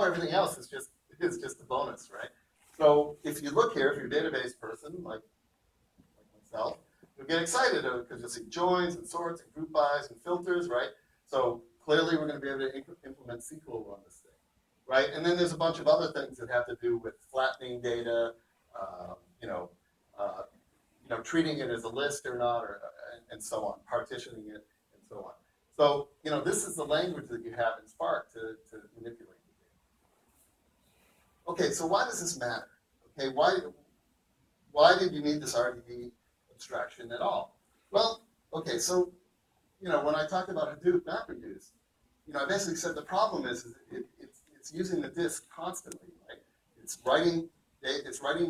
now everything else is just a bonus, right? So if you look here, if you're a database person like myself, you'll get excited because you'll see joins and sorts and group bys and filters, right? So clearly we're going to be able to implement SQL on this thing, right? And then there's a bunch of other things that have to do with flattening data, treating it as a list or not, and so on, partitioning it, and so on. So, this is the language that you have in Spark to manipulate the data. Okay, so why does this matter? Okay, why did you need this RDB abstraction at all? Well, okay, so, when I talked about Hadoop MapReduce, I basically said the problem is it's using the disk constantly, right? It's writing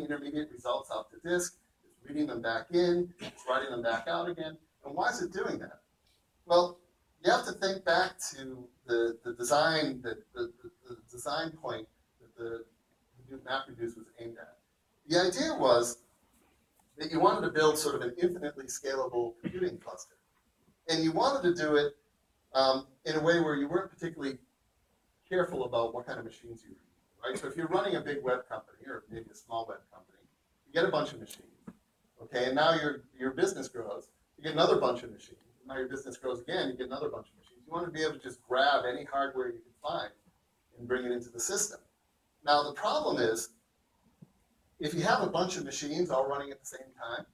intermediate results out to disk, it's reading them back in, it's writing them back out again. And why is it doing that? Well, you have to think back to the design the design point that the Hadoop MapReduce was aimed at. The idea was that you wanted to build sort of an infinitely scalable computing cluster. And you wanted to do it in a way where you weren't particularly careful about what kind of machines you were using, right? So if you're running a big web company or maybe a small web company, you get a bunch of machines, okay? And now your business grows, you get another bunch of machines. Now your business grows again, you get another bunch of machines. You want to be able to just grab any hardware you can find and bring it into the system. Now the problem is, if you have a bunch of machines all running at the same time,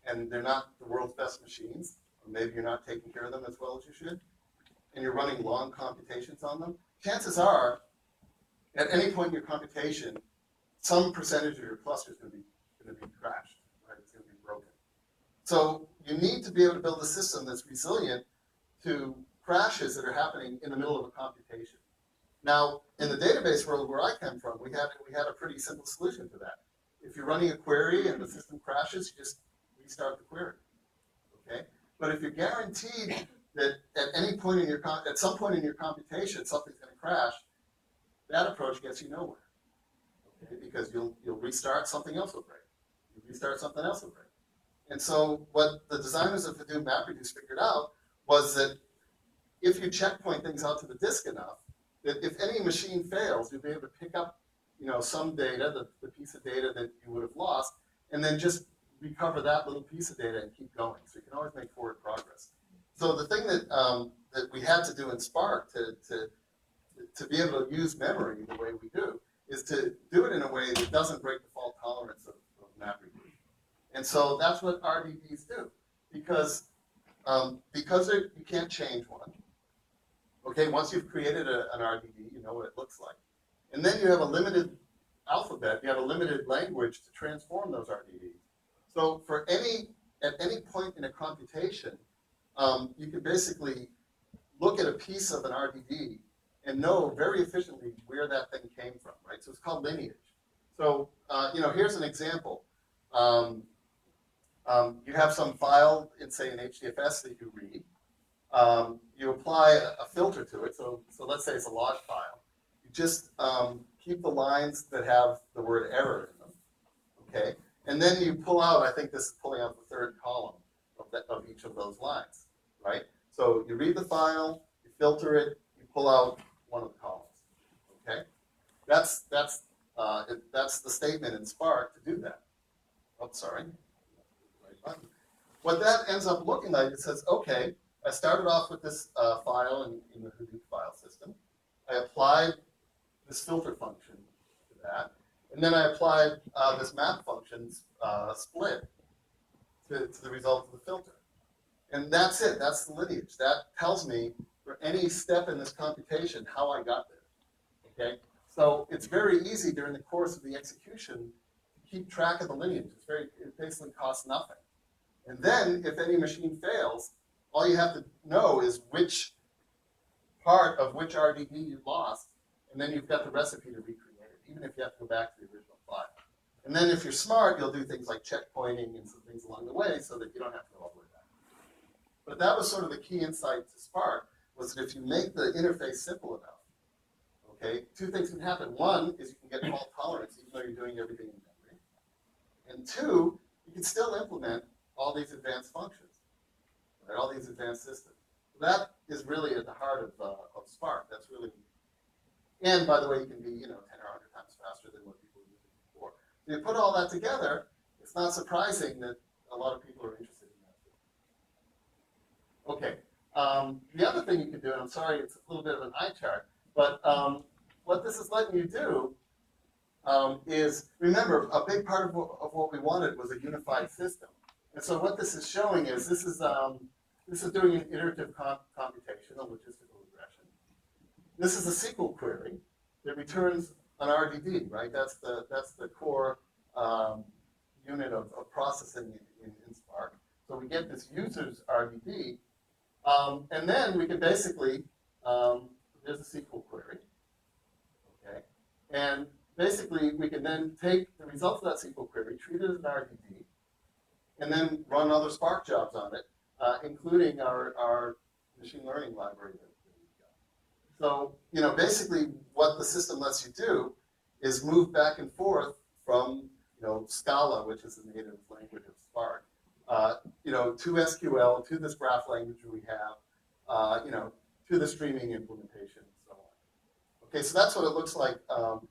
and they're not the world's best machines, or maybe you're not taking care of them as well as you should, and you're running long computations on them, chances are, at any point in your computation, some percentage of your cluster is going to be crashed, right? It's going to be broken. So you need to be able to build a system that's resilient to crashes that are happening in the middle of a computation. Now, in the database world where I come from, we had a pretty simple solution to that. If you're running a query and the system crashes, you just restart the query, okay? But if you're guaranteed that at some point in your computation, something's going to crash, that approach gets you nowhere, okay? Because you'll restart, something else will break. You restart, something else will break. And so what the designers of Hadoop MapReduce figured out was that if you checkpoint things out to the disk enough, that if any machine fails, you'll be able to pick up, some data, the piece of data that you would have lost, and then just recover that little piece of data and keep going. So you can always make forward progress. So the thing that we had to do in Spark to be able to use memory the way we do is to do it in a way that doesn't break the fault tolerance of MapReduce. And so that's what RDBs do, because you can't change one. Okay, once you've created an RDB, you know what it looks like. And then you have a limited alphabet, you have a limited language to transform those RDBs. So at any point in a computation, you can basically look at a piece of an RDB and know very efficiently where that thing came from, right? So it's called lineage. So, here's an example. You have some file in, say, an HDFS that you read. You apply a filter to it. So let's say it's a log file. You just keep the lines that have the word error in them, okay? And then you pull out, I think this is pulling out the third column of each of those lines, right? So you read the file, you filter it, you pull out one of the columns, okay? That's the statement in Spark to do that. Oh, sorry. Right button. What that ends up looking like, it says, okay, I started off with this file in the Hadoop file system. I applied this filter function to that. And then I applied this map function split to the result of the filter. And that's it. That's the lineage. That tells me for any step in this computation how I got there. Okay? So it's very easy during the course of the execution to keep track of the lineage. It basically costs nothing. And then if any machine fails, all you have to know is which part of which RDB you lost, and then you've got the recipe to recreate it, even if you have to go back to the original file. And then if you're smart, you'll do things like checkpointing and some things along the way so that you don't have to go all the way back. But that was sort of the key insight to Spark, was that if you make the interface simple enough, okay, two things can happen. One is you can get fault tolerance even though you're doing everything in memory. And two, you can still implement all these advanced functions, right, all these advanced systems. That is really at the heart of Spark. That's really, And by the way, you can be, 10 or 100 times faster than what people were using before. So you put all that together, it's not surprising that a lot of people are interested in that. Okay. The other thing you can do, and I'm sorry, it's a little bit of an eye chart, but what this is letting you do is, remember, a big part of what we wanted was a unified system. And so what this is showing is this is doing an iterative computation, a logistical regression. This is a SQL query that returns an RDD, right? That's the core unit of processing in Spark. So we get this user's RDD, and then we can basically, there's a SQL query, okay? And basically, we can then take the results of that SQL query, treat it as an RDD, and then run other Spark jobs on it, including our machine learning library that we've got. So, basically what the system lets you do is move back and forth from, Scala, which is the native language of Spark, to SQL, to this graph language we have, to the streaming implementation, and so on. Okay, so that's what it looks like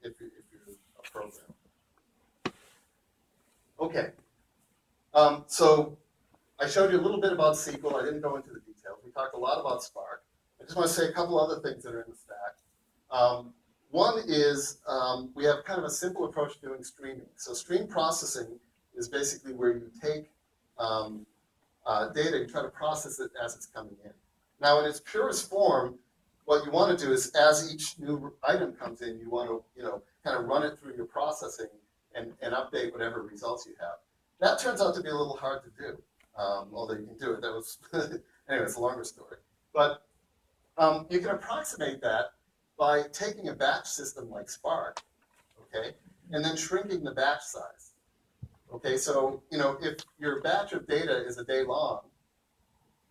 if you're a program. Okay. So I showed you a little bit about SQL. I didn't go into the details. We talked a lot about Spark. I just want to say a couple other things that are in the stack. One is we have kind of a simple approach to doing streaming. So stream processing is basically where you take data and try to process it as it's coming in. Now, in its purest form, what you want to do is, as each new item comes in, you want to, kind of run it through your processing and update whatever results you have. That turns out to be a little hard to do, although you can do it. That was, anyway, it's a longer story. But you can approximate that by taking a batch system like Spark, okay, and then shrinking the batch size. Okay, so, if your batch of data is a day long,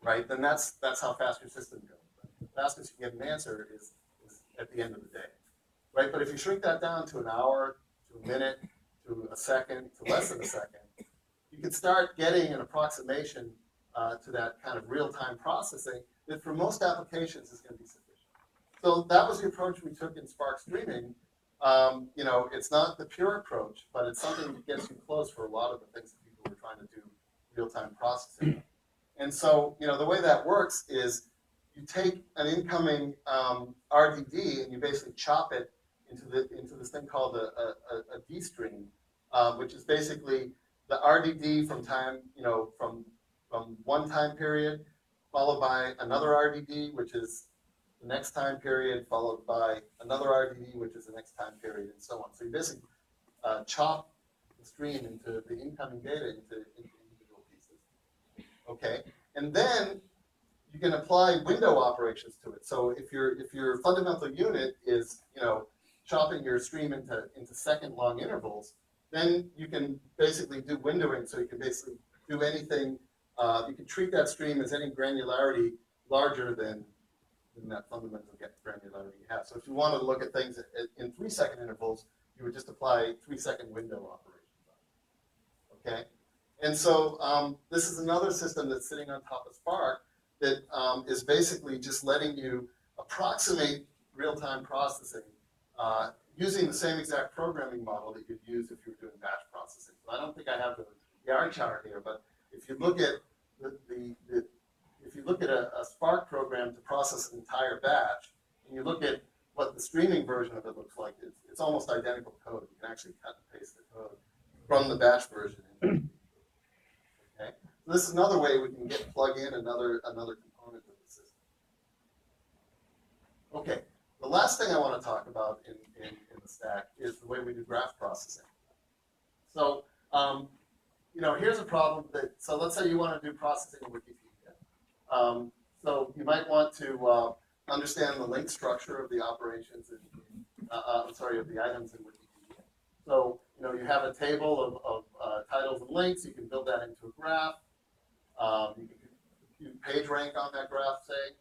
right, then that's how fast your system goes. The fastest you get an answer is at the end of the day, right? But if you shrink that down to an hour, to a minute, to a second, to less than a second, you can start getting an approximation to that kind of real-time processing that for most applications is going to be sufficient. So that was the approach we took in Spark Streaming. It's not the pure approach, but it's something that gets you close for a lot of the things that people were trying to do real-time processing. And so, the way that works is you take an incoming RDD and you basically chop it into this thing called a D stream, which is basically the RDD from time, from one time period, followed by another RDD, which is the next time period, followed by another RDD, which is the next time period, and so on. So you basically chop the stream into the incoming data into individual pieces. Okay, and then you can apply window operations to it. So if your fundamental unit is chopping your stream into second long intervals, then you can basically do windowing. So you can basically do anything. You can treat that stream as any granularity larger than that fundamental granularity you have. So if you want to look at things in 3-second intervals, you would just apply 3-second window operations. Okay, and so this is another system that's sitting on top of Spark that is basically just letting you approximate real-time processing using the same exact programming model that you'd use if you were doing batch processing. So I don't think I have the R chart here, but if you look at if you look at a Spark program to process an entire batch, and you look at what the streaming version of it looks like, it's almost identical code. You can actually cut and paste the code from the batch version. Okay, so this is another way we can plug in another component of the system. Okay, the last thing I want to talk about in the stack is the way we do graph processing. So, here's a problem so let's say you want to do processing in Wikipedia. So you might want to understand the link structure of the operations, of the items in Wikipedia. So, you have a table of titles and links. You can build that into a graph. You can compute page rank on that graph, say,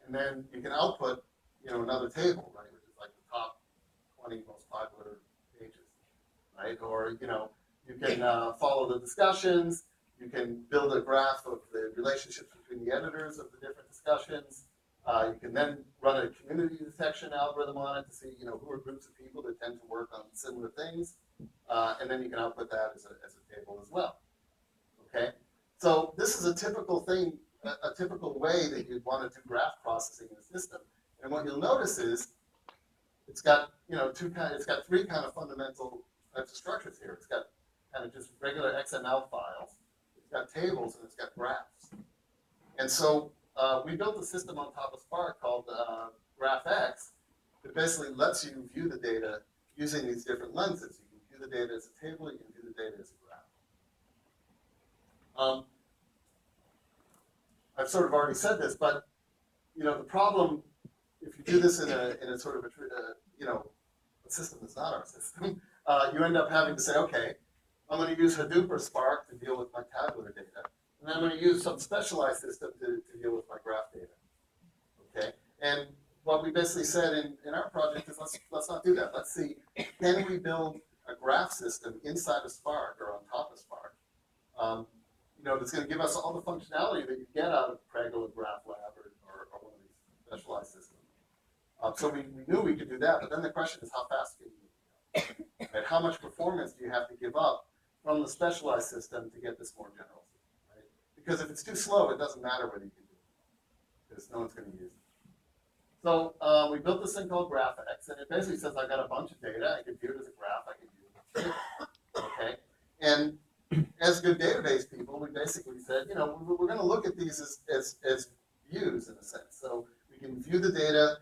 and then you can output, another table, right, which is like the top 20 most popular pages, right? Or, you can follow the discussions. You can build a graph of the relationships between the editors of the different discussions. You can then run a community detection algorithm on it to see, who are groups of people that tend to work on similar things, and then you can output that as a table as well. Okay, so this is a typical thing, a typical way that you'd want to do graph processing in a system. And what you'll notice is it's got it's got three kind of fundamental types of structures here. It's got kind of just regular XML files. It's got tables and it's got graphs. And so we built a system on top of Spark called GraphX that basically lets you view the data using these different lenses. You can view the data as a table, you can view the data as a graph. I've sort of already said this, but the problem, if you do this in a sort of a system that's not our system, you end up having to say, okay, I'm going to use Hadoop or Spark to deal with my tabular data, and then I'm going to use some specialized system to deal with my graph data. Okay, and what we basically said in our project is let's not do that. Let's see, can we build a graph system inside of Spark or on top of Spark? That's going to give us all the functionality that you get out of Praggle or GraphLab or one of these specialized systems. So we knew we could do that, but then the question is, how fast can you do it? Right? How much performance do you have to give up from the specialized system to get this more general system? Right? Because if it's too slow, it doesn't matter whether you can do it, because no one's going to use it. So we built this thing called GraphX, and it basically says I've got a bunch of data. I can view it as a graph. I can view it as a table. Okay, and as good database people, we basically said, we're going to look at these as views in a sense. So we can view the data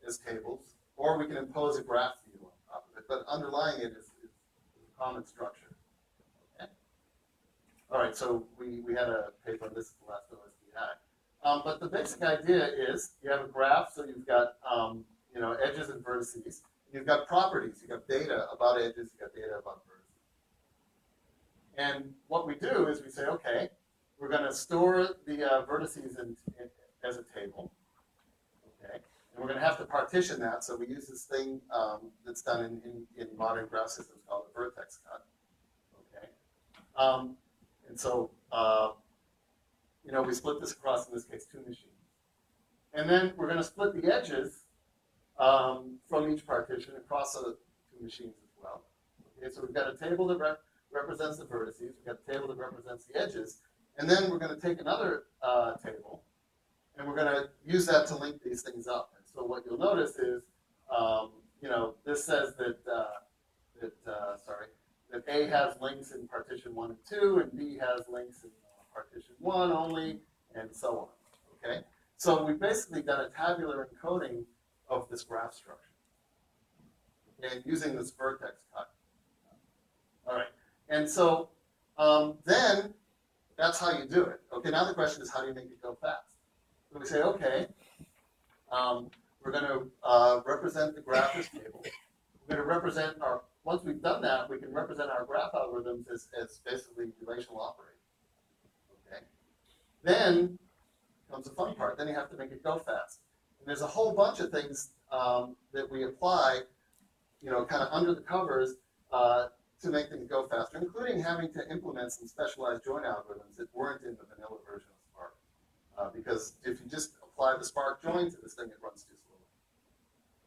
as tables, or we can impose a graph view on top of it. But underlying it is a common structure. Okay. All right. So we had a paper on this is the last OSDI. But the basic idea is you have a graph, so you've got edges and vertices. You've got properties. You've got data about edges. You've got data about vertices. And what we do is we say, okay, we're going to store the vertices as a table, okay? And we're going to have to partition that, so we use this thing that's done in modern graph systems called the vertex cut, okay? And so, we split this across, in this case, 2 machines. And then we're going to split the edges from each partition across the 2 machines as well. Okay, so we've got a table that represents the vertices. We've got a table that represents the edges. And then we're going to take another table, and we're going to use that to link these things up. And so what you'll notice is, this says that A has links in partition 1 and 2, and B has links in partition 1 only, and so on. Okay? So we've basically done a tabular encoding of this graph structure, and using this vertex cut. All right. And so then that's how you do it. Okay, now the question is, how do you make it go fast? So we say, okay, we're going to represent the graph as table. We're going to represent once we've done that, we can represent our graph algorithms as basically relational operators. Okay. Then comes the fun part. Then you have to make it go fast. And there's a whole bunch of things that we apply, kind of under the covers, to make things go faster, including having to implement some specialized join algorithms that weren't in the vanilla version of Spark. Because if you just apply the Spark join to this thing, it runs too slowly.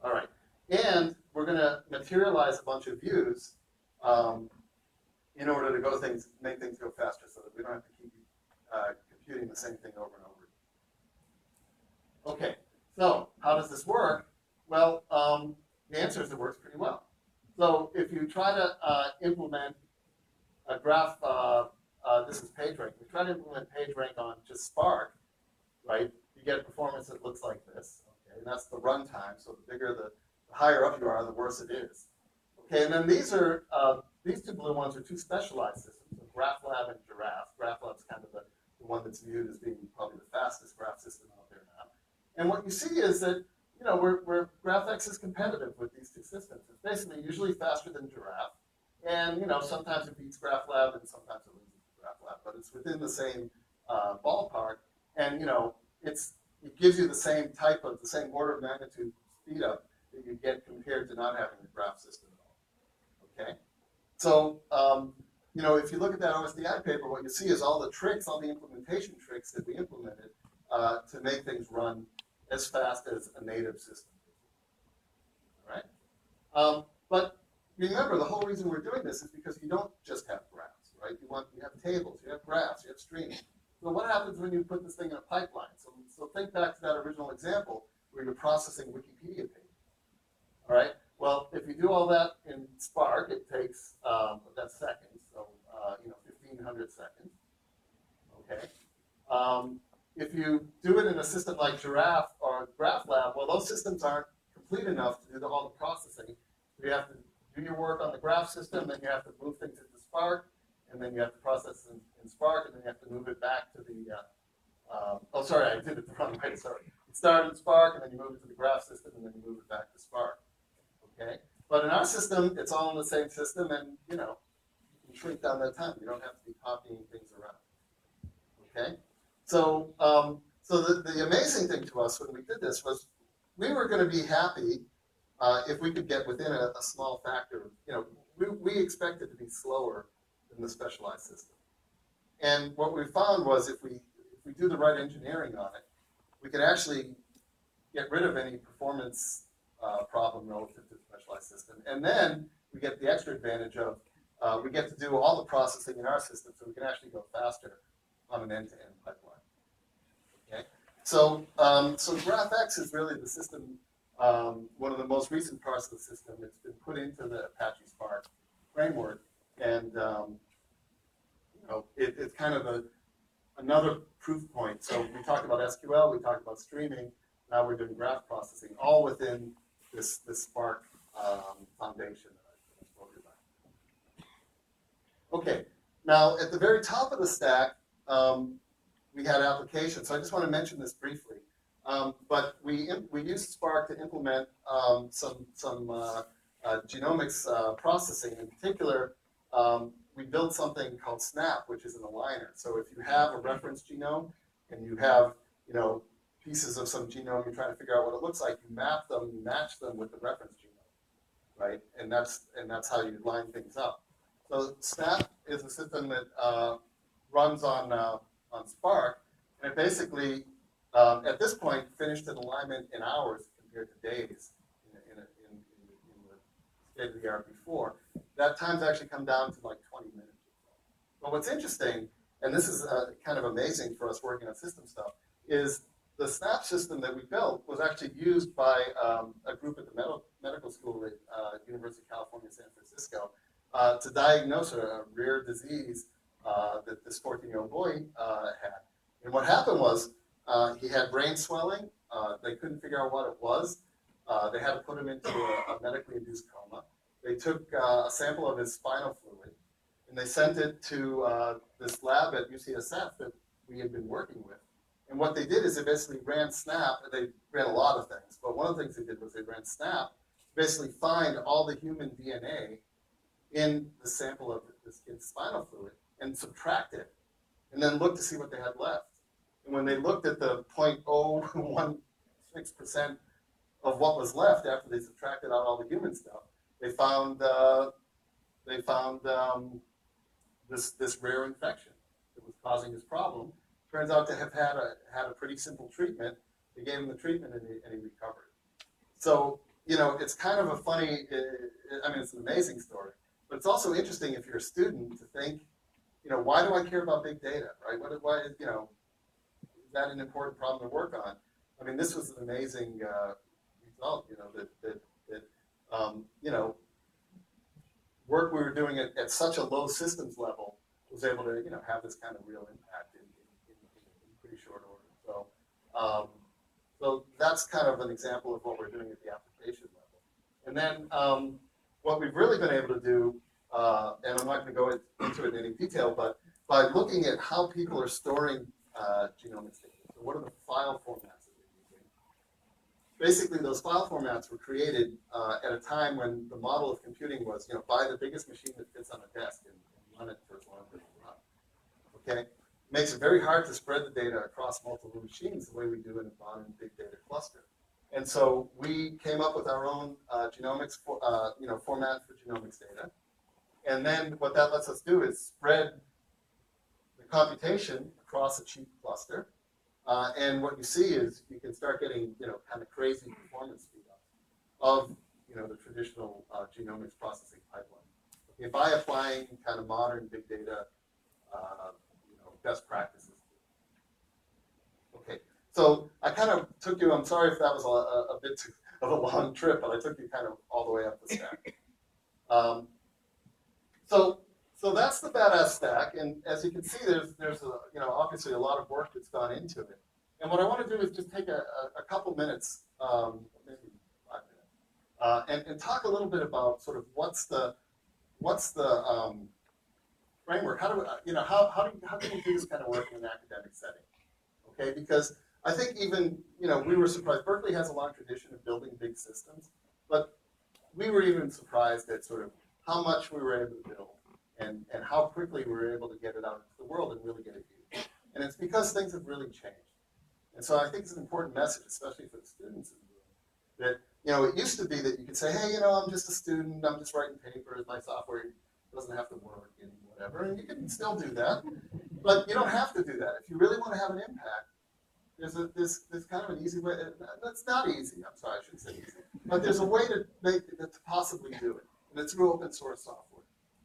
All right. And we're going to materialize a bunch of views in order to make things go faster so that we don't have to keep computing the same thing over and over again. Okay. So how does this work? Well, the answer is it works pretty well. So if you try to implement a graph, this is PageRank. If you try to implement PageRank on just Spark, right, you get performance that looks like this. Okay, and that's the runtime. So the bigger the higher up you are, the worse it is. Okay, and then these 2 blue ones are 2 specialized systems, so GraphLab and Giraffe. GraphLab's kind of the one that's viewed as being probably the fastest graph system out there now. And what you see is that where GraphX is competitive with these 2 systems. It's basically usually faster than Giraffe, and sometimes it beats GraphLab and sometimes it loses to GraphLab, but it's within the same ballpark, and it gives you the same order of magnitude speed up that you get compared to not having the graph system at all. Okay, so if you look at that OSDI paper, what you see is all the tricks, all the implementation tricks that we implemented to make things run as fast as a native system. All right? But remember, the whole reason we're doing this is because you don't just have graphs, right? You have tables, you have graphs, you have streaming. So what happens when you put this thing in a pipeline? So think back to that original example where you're processing Wikipedia pages. All right? Well, if you do all that in Spark, it takes that's seconds, so 1,500 seconds. Okay. If you do it in a system like Giraffe or GraphLab, well, those systems aren't complete enough to do all the processing. You have to do your work on the graph system, then you have to move things into Spark, and then you have to process in Spark, and then you have to move it back to the. Oh, sorry, I did it the wrong way. Sorry. You start in Spark, and then you move it to the graph system, and then you move it back to Spark. Okay. But in our system, it's all in the same system, and you can shrink down that time. You don't have to be copying things around. Okay. So, the amazing thing to us when we did this was we were going to be happy if we could get within a small factor. We expected to be slower than the specialized system. And what we found was if we do the right engineering on it, we could actually get rid of any performance problem relative to the specialized system. And then we get the extra advantage of we get to do all the processing in our system, so we can actually go faster on an end-to-end pipeline. Okay, so GraphX is really the system, one of the most recent parts of the system. It's been put into the Apache Spark framework, and it's kind of another proof point. So we talked about SQL, we talked about streaming. Now we're doing graph processing, all within this Spark foundation that I spoke about. Okay, now at the very top of the stack, we had applications. So I just want to mention this briefly. But we used Spark to implement some genomics processing. In particular, we built something called SNAP, which is an aligner. So if you have a reference genome and you have pieces of some genome, you're trying to figure out what it looks like, you map them, you match them with the reference genome, right? And that's how you line things up. So SNAP is a system that runs on Spark, and it basically, at this point, finished an alignment in hours compared to days in the state of the art before. That time's actually come down to like 20 minutes. But what's interesting, and this is kind of amazing for us working on system stuff, is the SNAP system that we built was actually used by a group at the medical school at University of California, San Francisco, to diagnose a rare disease that this 14-year-old boy had. And what happened was he had brain swelling. They couldn't figure out what it was. They had to put him into a medically induced coma. They took a sample of his spinal fluid, and they sent it to this lab at UCSF that we had been working with. And what they did is they basically ran SNAP. They ran a lot of things, but one of the things they did was they ran SNAP to basically find all the human DNA in the sample of this kid's spinal fluid and subtract it, and then look to see what they had left. And when they looked at the 0.016% of what was left after they subtracted out all the human stuff, they found this rare infection that was causing this problem. Turns out to have had a pretty simple treatment. They gave him the treatment and he recovered. So it's kind of a funny. It's an amazing story, but it's also interesting if you're a student to think, why do I care about big data, right? Why is that an important problem to work on? I mean, this was an amazing result. Work we were doing at such a low systems level was able to have this kind of real impact in pretty short order. So that's kind of an example of what we're doing at the application level. And then what we've really been able to do, and I'm not going to go into it in any detail, but by looking at how people are storing genomics data. So what are the file formats that they're using? Basically, those file formats were created at a time when the model of computing was, buy the biggest machine that fits on a desk and run it for as long as it can run. Okay? It makes it very hard to spread the data across multiple machines the way we do in a modern big data cluster. And so we came up with our own genomics, format for genomics data. And then what that lets us do is spread the computation across a cheap cluster. And what you see is you can start getting, kind of crazy performance speed up of, the traditional genomics processing pipeline. By applying kind of modern big data, best practices. Okay, so I kind of took you, I'm sorry if that was a bit of a long trip, but I took you kind of all the way up the stack. So that's the badass stack, and as you can see, there's obviously a lot of work that's gone into it. And what I want to do is just take a couple minutes, maybe 5 minutes, and talk a little bit about sort of what's the framework. How can we do this kind of work in an academic setting? Okay, because I think even we were surprised. Berkeley has a long tradition of building big systems, but we were even surprised at sort of how much we were able to build and how quickly we were able to get it out into the world and really get it used. And it's because things have really changed. And so I think it's an important message, especially for the students in the room, that it used to be that you could say, hey, I'm just a student, I'm just writing papers, my software doesn't have to work and whatever, and you can still do that, but you don't have to do that. If you really want to have an impact, there's kind of an easy way. That's not easy. I'm sorry, I shouldn't say easy, but there's a way to possibly do it, and it's through open source software,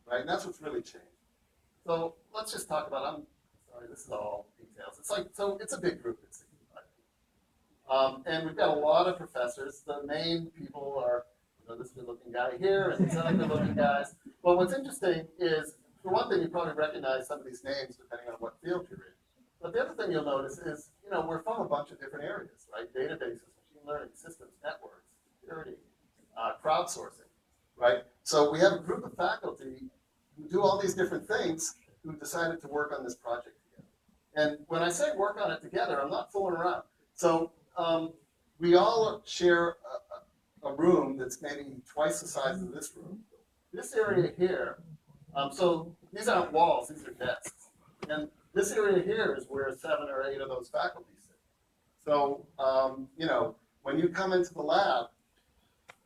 right? And that's what's really changed. So let's just talk about. I'm sorry, this is all details. It's a big group. It's 65 people, and we've got a lot of professors. The main people are this good-looking guy here and these other good-looking guys. Well, what's interesting is, for one thing, you probably recognize some of these names depending on what field you're in. But the other thing you'll notice is, we're from a bunch of different areas, right? Databases, machine learning, systems, networks, security, crowdsourcing, right? So we have a group of faculty who do all these different things who decided to work on this project together. And when I say work on it together, I'm not fooling around. So we all share a room that's maybe twice the size of this room. This area here, so these aren't walls, these are desks. And this area here is where 7 or 8 of those faculty sit. So, when you come into the lab,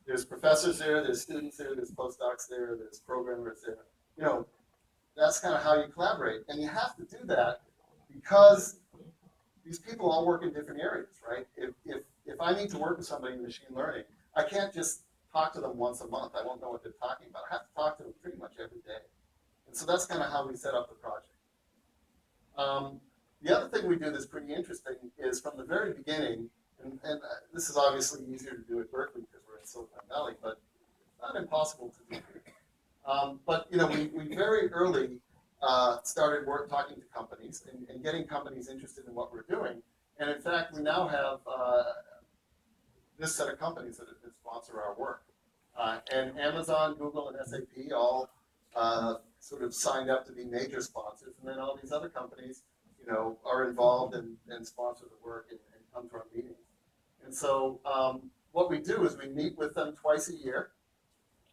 there's professors there, there's students there, there's postdocs there, there's programmers there. That's kind of how you collaborate. And you have to do that because these people all work in different areas, right? If I need to work with somebody in machine learning, I can't just talk to them once a month. I won't know what they're talking about. I have to talk to them pretty much every day. And so that's kind of how we set up the project. The other thing we do that's pretty interesting is from the very beginning, and this is obviously easier to do at Berkeley because we're in Silicon Valley, but it's not impossible to do here. But we very early started talking to companies and getting companies interested in what we're doing. And in fact, we now have this set of companies that sponsor our work. And Amazon, Google, and SAP all sort of signed up to be major sponsors, and then all these other companies, are involved and sponsor the work and come to our meetings. And so what we do is we meet with them twice a year.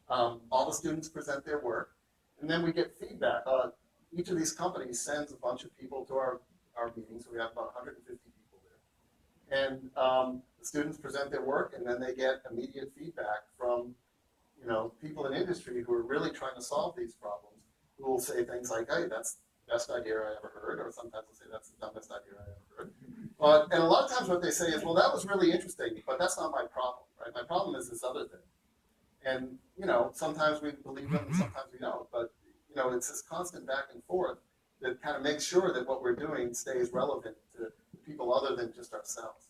All the students present their work, and then we get feedback. Each of these companies sends a bunch of people to our meetings. So we have about 150 people there. And the students present their work, and then they get immediate feedback from people in industry who are really trying to solve these problems, who will say things like, hey, that's the best idea I ever heard, or sometimes they'll say that's the dumbest idea I ever heard. And a lot of times what they say is, well, that was really interesting, but that's not my problem, right? My problem is this other thing. And, sometimes we believe them and sometimes we don't, but, it's this constant back and forth that kind of makes sure that what we're doing stays relevant to people other than just ourselves.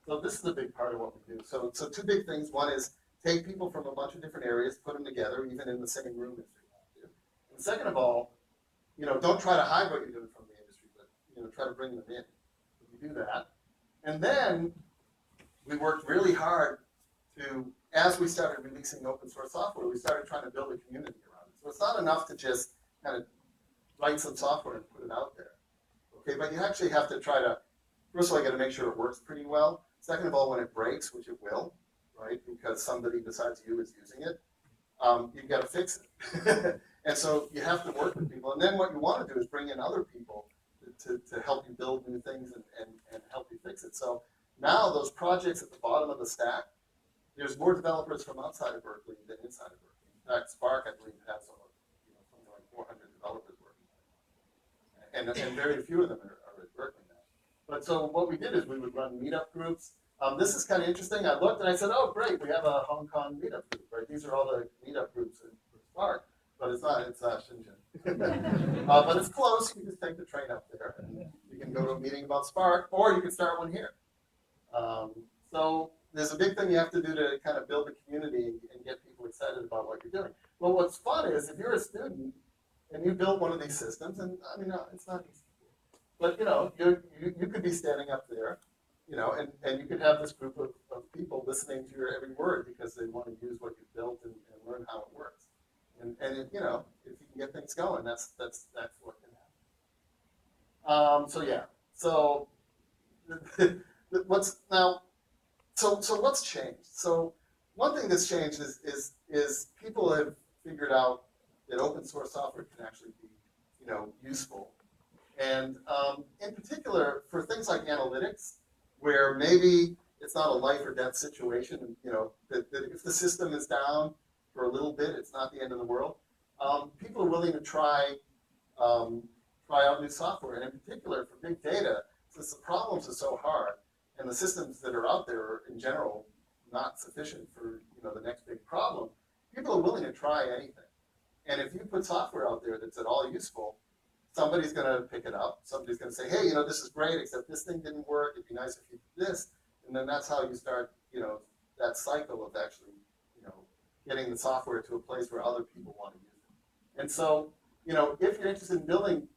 So this is a big part of what we do. So 2 big things. One is take people from a bunch of different areas, put them together, even in the same room if you want to. And second of all, don't try to hide what you're doing from the industry, but try to bring them in. So we do that. And then we worked really hard to, as we started releasing open source software, we started trying to build a community around it. So it's not enough to just kind of write some software and put it out there. Okay, but you actually have to try to, first of all, you got to make sure it works pretty well. Second of all, when it breaks, which it will, right, because somebody besides you is using it, you've got to fix it. And so you have to work with people. And then what you want to do is bring in other people to help you build new things and help you fix it. So now those projects at the bottom of the stack, there's more developers from outside of Berkeley than inside of Berkeley. In fact, Spark, I believe, has something like 400 developers working on it. And very few of them are at Berkeley now. But so what we did is we would run meetup groups. This is kind of interesting. I looked and I said, oh, great, we have a Hong Kong meetup group, right? These are all the meetup groups in Spark, but it's Shenzhen. But it's close. You can just take the train up there. And you can go to a meeting about Spark, or you can start one here. So there's a big thing you have to do to kind of build a community and get people excited about what you're doing. Well, what's fun is if you're a student and you build one of these systems, and I mean, it's not easy, but you could be standing up there, and you could have this group of people listening to your every word because they want to use what you built and learn how it works. And if you can get things going, that's what can happen. So what's now? So what's changed? So one thing that's changed is people have figured out that open source software can actually be useful, and in particular for things like analytics, where maybe it's not a life or death situation, that if the system is down for a little bit, it's not the end of the world. People are willing to try out new software, and in particular for big data, since the problems are so hard, and the systems that are out there are in general not sufficient for the next big problem, people are willing to try anything. And if you put software out there that's at all useful, somebody's going to pick it up. Somebody's going to say, hey, this is great, except this thing didn't work. It'd be nice if you did this. And then that's how you start, that cycle of actually, getting the software to a place where other people want to use it. And so, if you're interested in building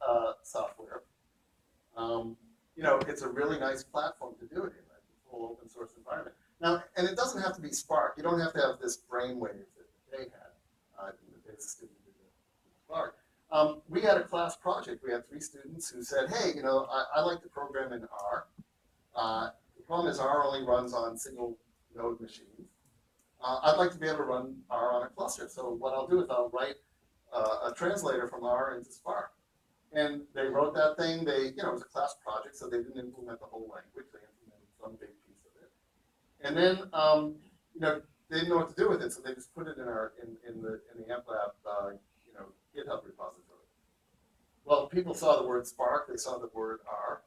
software, it's a really nice platform to do it in, right? The full open source environment. Now, and it doesn't have to be Spark. You don't have to have this brainwave that they had in the business student did Spark. We had a class project. We had 3 students who said, hey, I like to program in R. The problem is R only runs on single node machines. I'd like to be able to run R on a cluster. So what I'll do is I'll write a translator from R into Spark. And they wrote that thing. It was a class project, so they didn't implement the whole language. They implemented some big piece of it. And then, they didn't know what to do with it, so they just put it in the AmpLab, GitHub repository. Well, people saw the word Spark. They saw the word R.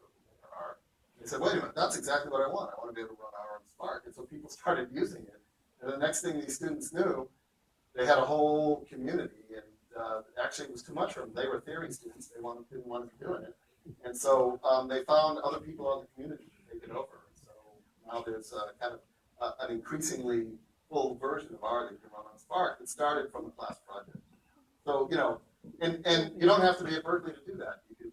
They said, wait a minute, that's exactly what I want. I want to be able to run R on Spark. And so people started using it. And the next thing these students knew, they had a whole community, and actually it was too much for them. They were theory students. They didn't want to be doing it. And so they found other people in the community to take it over. And so now there's kind of an increasingly full version of R that you can run on Spark. It started from a class project. So, and you don't have to be at Berkeley to do that. You could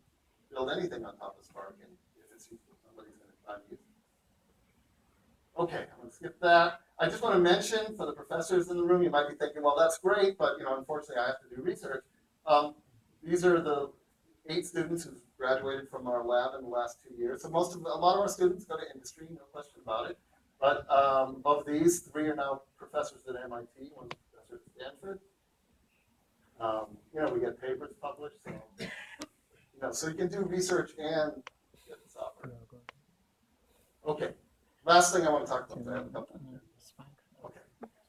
build anything on top of Spark, and if it's useful, somebody's going to try to use it. Okay, I'm going to skip that. I just want to mention for the professors in the room, you might be thinking, well, that's great, but unfortunately I have to do research. These are the 8 students who've graduated from our lab in the last 2 years. So a lot of our students go to industry, no question about it. But of these, 3 are now professors at MIT, one's a professor at Stanford. We get papers published, so so you can do research and get the software. Okay, last thing I want to talk about. I have a couple of minutes. Okay,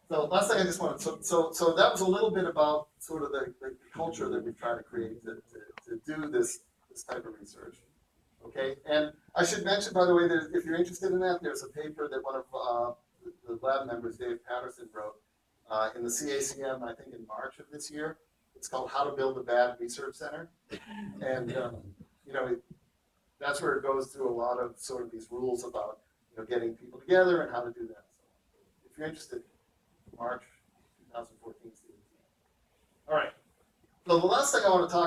so last thing I just wanted. So that was a little bit about sort of the culture that we try to create to do this type of research. Okay, and I should mention, by the way, that if you're interested in that, there's a paper that one of the lab members, Dave Patterson, wrote in the CACM, I think in March of this year. It's called How to Build a Bad Research Center. And, that's where it goes through a lot of sort of these rules about, getting people together and how to do that. So if you're interested, March 2014. All right. So the last thing I want to talk